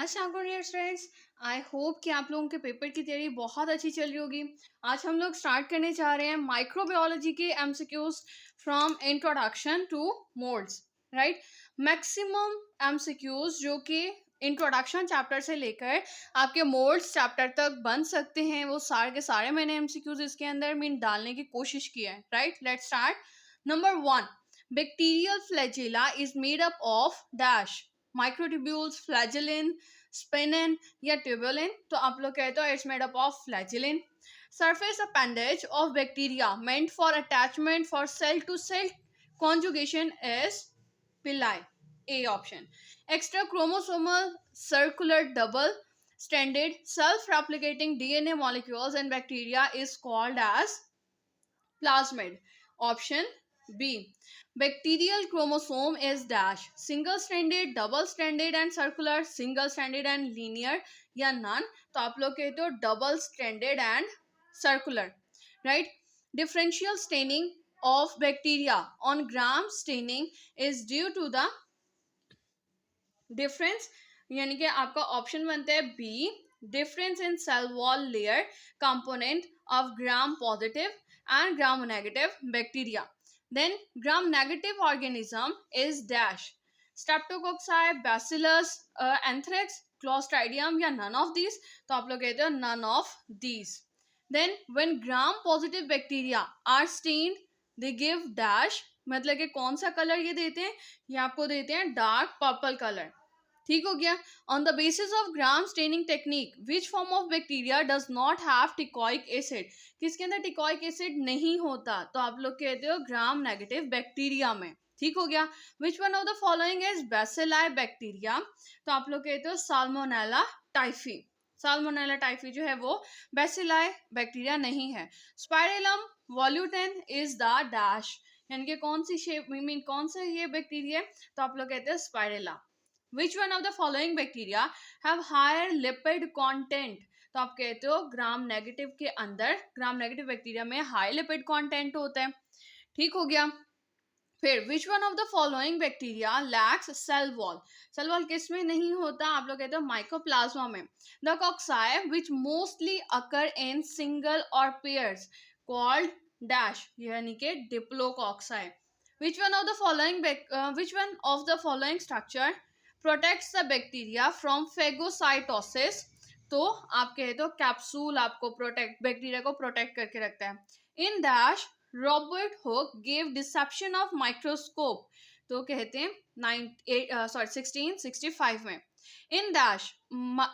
अस्सलाम वालेकुम students. I hope कि आप लोगों के पेपर की तैयारी बहुत अच्छी चल रही होगी। आज हम लोग स्टार्ट करने जा रहे हैं माइक्रोबायोलॉजी के MCQs from introduction two modes, right. Maximum MCQs जो कि इंट्रोडक्शन चैप्टर से लेकर आपके मोड्स चैप्टर तक बन सकते हैं, वो सारे के सारे मैंने एमसीक्यूज इसके अंदर मीन डालने की कोशिश की है, right. Let's start. Number 1, bacterial flagella is made up of dash microtubules, flagellin, spinin या ट्यूबुलिन। तो आप लोग कहते हो it's made up of flagellin. Surface appendage of bacteria meant for attachment for cell to cell conjugation is villi, A option. Extra chromosomal circular double stranded self replicating DNA molecules in bacteria is called as plasmid, option B. Bacterial chromosome is dash single stranded, double stranded and circular, single stranded and linear या none. तो आप लोग कहते हो double stranded and circular, right. Differential staining of bacteria on gram staining is due to the difference, यानी कि आपका option बनता है B, difference in cell wall layer component of gram positive and gram negative bacteria. Then gram negative organism is dash streptococci, bacillus, anthrax, clostridium या none of these. तो आप लोग कहते हो none of these. Then when gram positive bacteria are stained they give dash, मतलब कि कौन सा कलर ये देते हैं, ये आपको देते हैं डार्क पर्पल कलर, ठीक हो गया। On the basis of Gram staining technique which form of bacteria does not have teichoic acid, किसके अंदर टिकॉइक एसिड नहीं होता, तो आप लोग कहते हो ग्राम नेगेटिव बैक्टीरिया में, ठीक हो गया। विच one of the following is bacilli bacteria, तो आप लोग कहते हो साल्मोनेला टाइफी, साल्मोनेला टाइफी जो है वो बैसिलाई बैक्टीरिया नहीं है। स्पाइरेलम वॉल्यूटेन इज द डैश, यानी कि कौन सी शेप मीन कौन सा ये बैक्टीरिया है, तो आप लोग कहते हैं spirilla. Which one of the following bacteria have higher lipid content, तो आप कहते हो ग्राम नेगेटिव के अंदर, ग्राम नेगेटिव बैक्टीरिया में हाई लिपिड कंटेंट होता है, ठीक हो गया। फिर which one of the following bacteria lacks cell wall, cell wall किस में नहीं होता, आप लोग कहते हो माइकोप्लाज्मा में। The cocci which mostly occur in single और पेयर्स कॉल्ड डैश, यानी कि diplococci. Which one of the following which one of the following structure protects the bacteria from phagocytosis, तो आप कहते हो कैप्सूल आपको प्रोटेक्ट, बैक्टीरिया को प्रोटेक्ट करके रखता है। In dash Robert Hooke gave description of microscope, तो कहते हैं 1665 में। In dash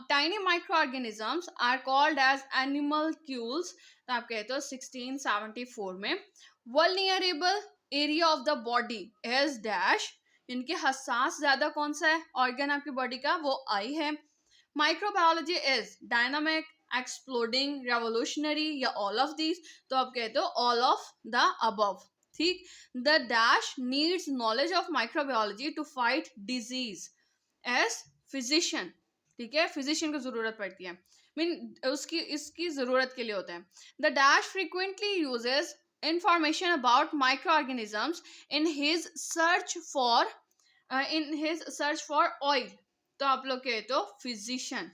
tiny micro organisms are called as animalcules, तो आप कहते हो 1674 में। Vulnerable area of the body is dash, इनके हसास ज्यादा कौन सा है ऑर्गन आपकी बॉडी का, वो आई है। Microbiology is dynamic, exploding, revolutionary या ऑल ऑफ दीज, तो आप कहते हो ऑल ऑफ द अबव, ठीक। The dash needs knowledge of microbiology to fight disease as physician, ठीक है, फिजिशियन को जरूरत पड़ती है, मीन उसकी इसकी जरूरत के लिए होता है। The dash frequently uses information about microorganisms in his search for oil, तो आप लोग कहते हो physician.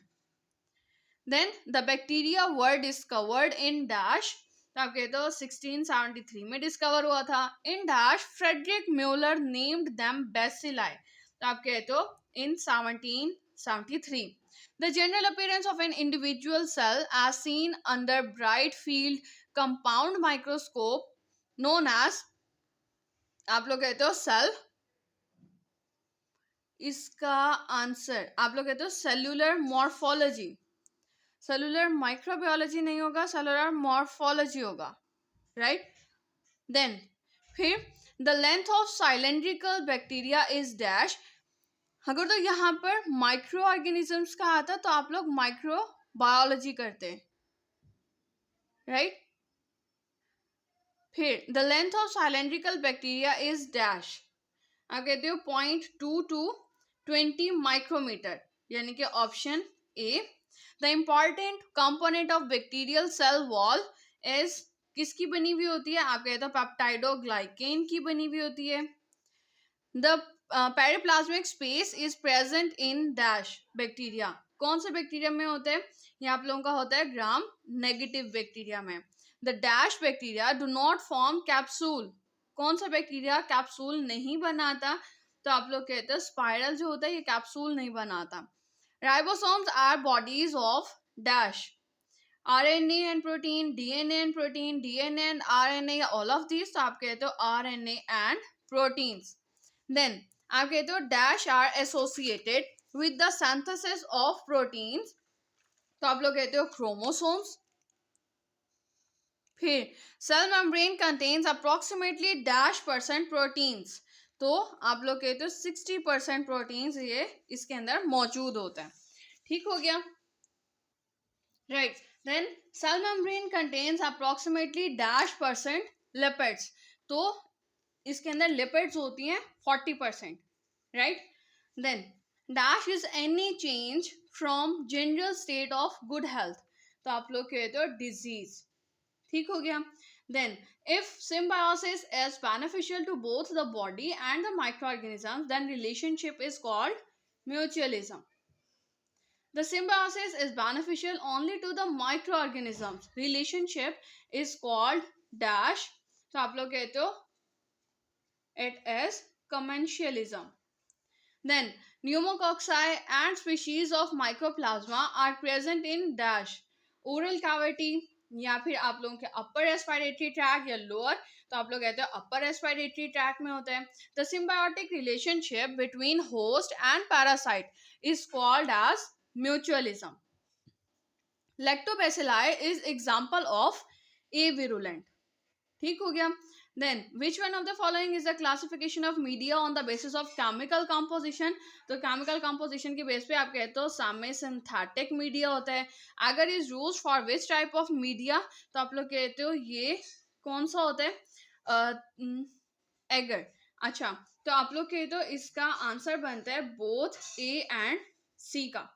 Then the bacteria were discovered in dash, तो आप कहते हो 1673 में डिस्कवर हुआ था। in dash Frederick Mueller named them bacilli, तो आप कहते हो in 1773. The general appearance of an individual cell as seen under bright field compound microscope known as, आप लोग कहते हो सेल, इसका आंसर आप लोग कहते हो सेल्यूलर मॉर्फोलॉजी, सेल्यूलर माइक्रोबायोलॉजी नहीं होगा, सेल्यूलर मॉर्फोलॉजी होगा, राइट। देन फिर the length of cylindrical bacteria is dash, अगर तो यहाँ पर माइक्रो ऑर्गेनिजम्स का आता तो आप लोग माइक्रो बायोलॉजी करते, राइट। फिर the length of cylindrical bacteria is dash, आप कहते हो 0.2 to 20 माइक्रोमीटर, यानी कि option A. The important component of bacterial cell wall is, किसकी बनी हुई होती है, आप कहते हो पेप्टाइडोग्लाइकेन की बनी हुई होती है। The periplasmic space is present in dash bacteria. कौन से बैक्टीरिया में होते हैं? ये आप लोगों का होता है ग्राम नेगेटिव बैक्टीरिया में. The dash bacteria do not form capsule. कौन सा बैक्टीरिया कैप्सूल नहीं बनाता? तो आप लोग कहते हैं स्पाइरल जो होता है ये कैप्सूल नहीं बनाता. Ribosomes are bodies of dash RNA and protein, DNA and protein, DNA and RNA, all of these. तो आप कहते हो RNA and proteins. Then आप कहते हो dash are associated with the synthesis of proteins. तो आप लोग कहते हो chromosomes. फिर cell membrane contains approximately dash % proteins. तो आप लोग कहते हो 60% proteins ये इसके अंदर मौजूद होते हैं. ठीक हो गया? Right. Then cell membrane contains approximately dash % lipids. तो इसके अंदर lipids होती हैं 40%. Right. Then dash is any change from general state of good health. तो आप लोग कहते हो disease. ठीक हो गया? Then if symbiosis is beneficial to both the body and the microorganisms, then relationship is called mutualism. The symbiosis is beneficial only to the microorganisms. Relationship is called dash. तो आप लोग कहते हो it is commensalism. Then pneumococci and species of mycoplasma are present in dash oral cavity या फिर आप लोगों के upper respiratory tract या lower. तो आप लोग कहते हो upper respiratory tract में होता है. The symbiotic relationship between host and parasite is called as mutualism. Lactobacilli is example of avirulent. ठीक हो गया? Then which one of the following is the classification of media on the basis of chemical composition? तो chemical composition के base पे आप कहते हो semi synthetic media होता है. Agar is used for which type of media? तो आप लोग कहते हो ये कौन सा होता है? agar. अच्छा, तो आप लोग कहते हो इसका आंसर बनता है both A and C का.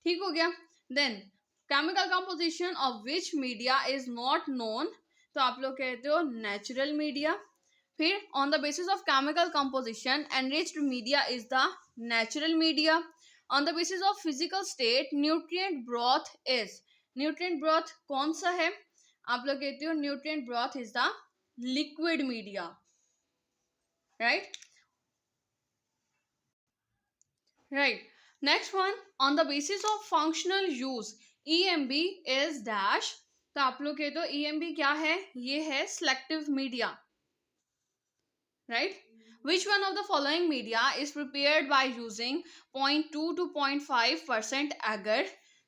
ठीक हो गया? Then chemical composition of which media is not known? तो आप लोग कहते हो नेचुरल मीडिया. फिर on the basis of chemical composition enriched media is the natural media. On the basis of physical state nutrient broth is. Nutrient broth कौन सा है? आप लोग कहते हो nutrient broth is the liquid media. Right. Right. Next one, on the basis of functional use EMB is dash. तो आप लोग कहते हो EMB क्या है? ये है selective media. Right. Which one of the following media is prepared by using 0.2 to 0.5% agar.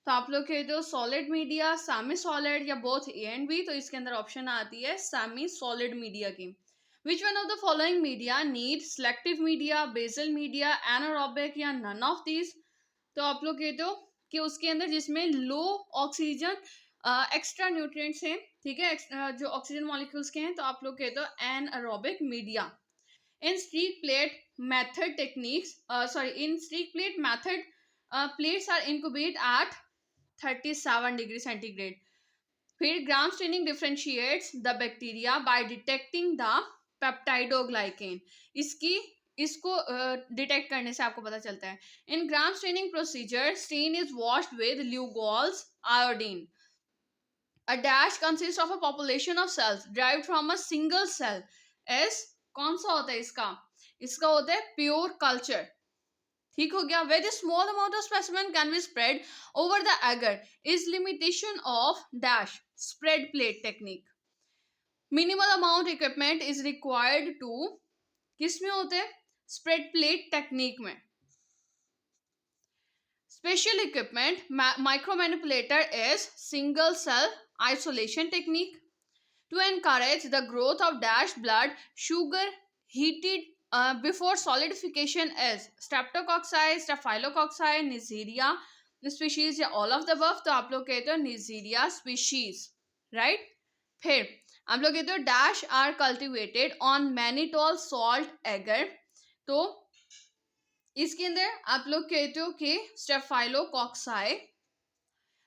तो आप लोग कहते हो सॉलिड मीडिया, सेमी सॉलिड या बोथ A and B. तो इसके अंदर ऑप्शन आती है सेमी सॉलिड मीडिया की. Which one of the following media need selective media, basal media, anaerobic या नन ऑफ दीज. तो आप लोग कहते हो कि उसके अंदर जिसमें लो ऑक्सीजन एक्स्ट्रा न्यूट्रिएंट्स हैं, ठीक है, जो ऑक्सीजन मॉलिक्यूल्स के हैं, तो आप लोग कहते हो anaerobic media. In streak plate method techniques in streak plate method plates are incubate at 37 degree centigrade. फिर Gram staining differentiates the bacteria by detecting the peptidoglycan. इसको डिटेक्ट करने से आपको पता चलता है. In Gram staining procedure stain is washed with Lugol's iodine. A dash consists of a population of cells derived from a single cell. S कौन सा होता है इसका? इसका होता है प्योर कल्चर. ठीक हो गया? Very small amount of specimen can be spread over the agar is limitation of dash spread plate technique. Minimal amount equipment is required to किस में होते हैं? Spread plate technique में. Special equipment micromanipulator is single cell isolation technique. To encourage the growth of dash blood sugar heated before solidification is streptococci, staphylococci, Neisseria species या all of the above. तो आप लोग कहते हो Neisseria species. Right. फिर आप लोग कहते हो dash are cultivated on mannitol salt agar. तो इसके अंदर आप लोग कहते हो कि staphylococci.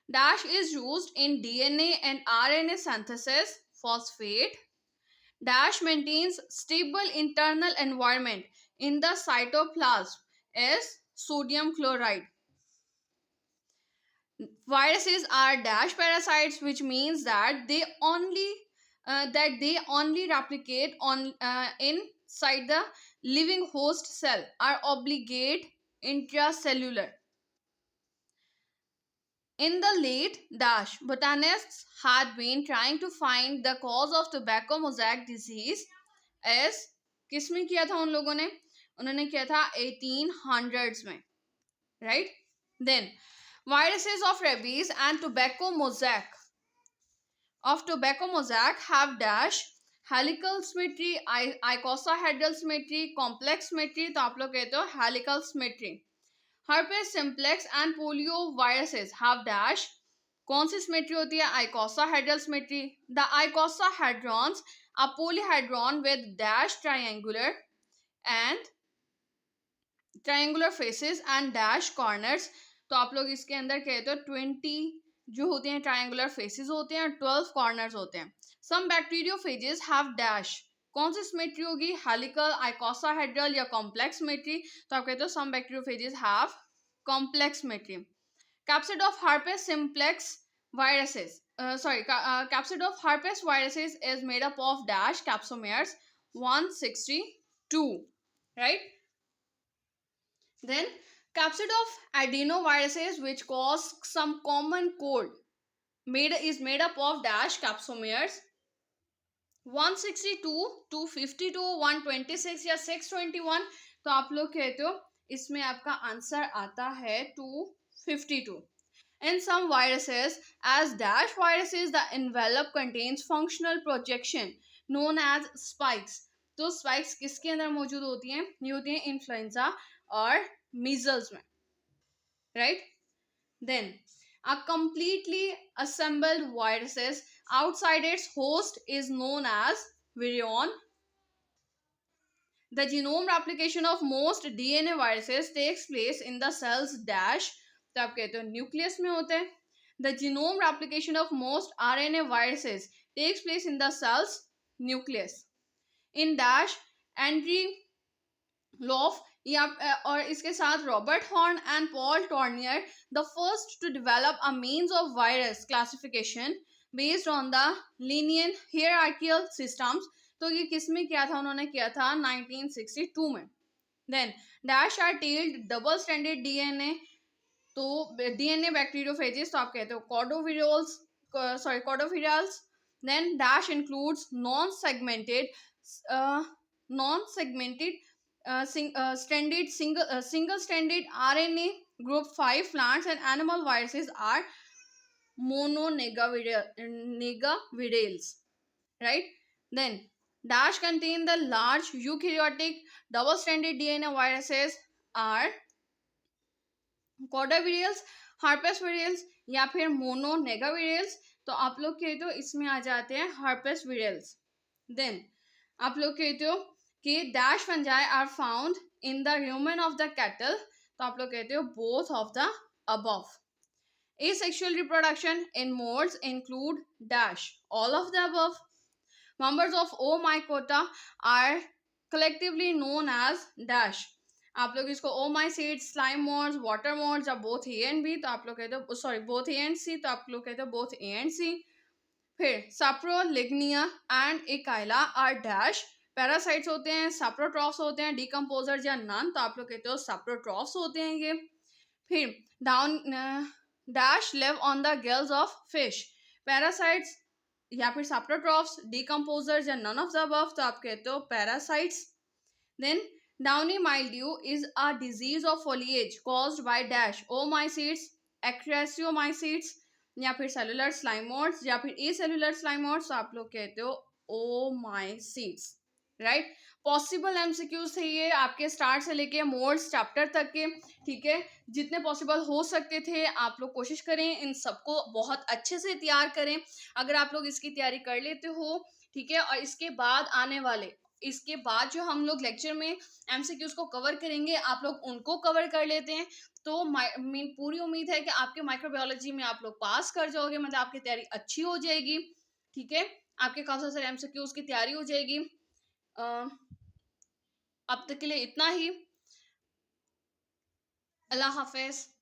Dash is used in DNA and RNA synthesis. Phosphate. Dash maintains stable internal environment. in the cytoplasm is sodium chloride. Viruses are dash parasites, which means that they only replicate on inside the living host cell, are obligate intracellular. In the late dash, botanists had been trying to find the cause of tobacco mosaic disease. as किसमें किया था उन लोगों ने? उन्होंने किया था 1800s में, right? Then viruses of rabies and tobacco mosaic have dash helical symmetry, icosahedral symmetry, complex symmetry. तो आप लोग कहते हो helical symmetry. herpes simplex and polio viruses have dash. कौन सी symmetry होती है? icosahedral symmetry. The icosahedrons are polyhedron with dash triangular faces and dash corners. तो आप लोग इसके अंदर कहते हो 20 जो होते हैं ट्रायंगुलर फेसेस होते हैं, 12 कॉर्नर्स होते हैं. सम बैक्टीरियोफेजेस हैव डैश. कौन सी सिमेट्री होगी? हेलिकल, आइकोसाहेड्रल या कॉम्प्लेक्स सिमेट्री. तो आप कहते हो some bacteriophages have complex symmetry. Capsid of herpes simplex viruses capsid of herpes viruses is made up of dash capsomeres 162, right? Then capsid of adenoviruses which cause some common cold is made up of dash capsomeres 162, 252, 126 या 621. तो आप लोग कहते हो इसमें आपका answer आता है 252. In some viruses, as dash viruses, the envelope contains functional projection known as spikes. तो spikes किसके अंदर मौजूद होती हैं? ये होती हैं इन्फ्लुएंजा और मीजल्स में, right? Then a completely assembled viruses outside its host is known as virion. The genome replication of most DNA viruses takes place in the cell's dash. तो आप कहते हो न्यूक्लियस में होते हैं. The genome replication of most RNA viruses takes place in the cell's nucleus. In dash, Andrew Loff और इसके साथ Robert Horne and Paul Tournier the first to develop a means of virus classification based on the linear hierarchical systems. तो ये किस में किया था? उन्होंने किया था 1962 में. Then dash are tailed double stranded DNA. तो डीएनए बैक्टीरियोफेजेस. तो आप कहते हो Caudovirales. Then dash includes non segmented single-stranded RNA group 5 plants and animal viruses are mononegavirales, right? Then dash contain the large eukaryotic double-stranded DNA viruses are caudavirales, herpesvirales या फिर mononegavirales. तो आप लोग कहते हो इसमें आ जाते हैं herpesvirales. Then आप लोग कहते हो कि dash fungi are found in the rumen of the cattle. तो आप लोग कहते हो both of the above. Asexual reproduction in moles include dash all of the above. Members of O mycota are collectively known as dash. आप लोग इसको ओमाइसीड्स, slime modes, water modes या both A and B. तो आप लोग कहते हो both A and सी. तो आप लोग कहते हो बोथ ए एंड सी. फिर सैप्रोलिग्निया एंड एकाइला आर डैश पैरासाइट्स होते हैं, सैप्रोट्रॉफ्स होते हैं, डिकम्पोजर्स या नन. तो आप लोग कहते हो सैप्रोट्रॉफ्स होते हैं ये. फिर down dash live on the gills of fish. Parasites या फिर सैप्रोट्रॉफ्स, डिकम्पोजर्स या नन ऑफ द अबव. तो आप कहते हो parasites. Then downy mildew is a disease of foliage caused by dash oomycetes, acrasiomycetes या फिर सेलुलर स्लाइमोड्स या फिर एसेलुलर स्लाइमोड्स. तो आप लोग कहते हो ओमाइसीड्स, राइट? पॉसिबल एमसीक्यूज थे ये आपके स्टार्ट से लेके मोड्स चैप्टर तक के, ठीक है? जितने पॉसिबल हो सकते थे आप लोग कोशिश करें इन सबको बहुत अच्छे से तैयार करें. अगर आप लोग इसकी तैयारी कर लेते हो, ठीक है, और इसके बाद जो हम लोग लेक्चर में एमसीक्यूज को कवर करेंगे आप लोग उनको कवर कर लेते हैं, तो पूरी उम्मीद है कि आपके माइक्रोबायोलॉजी में आप लोग पास कर जाओगे, मतलब आपकी तैयारी अच्छी हो जाएगी, ठीक है? आपके काफी सारे एमसीक्यूज की तैयारी हो जाएगी. अब तक के लिए इतना ही। अल्लाह हाफिज।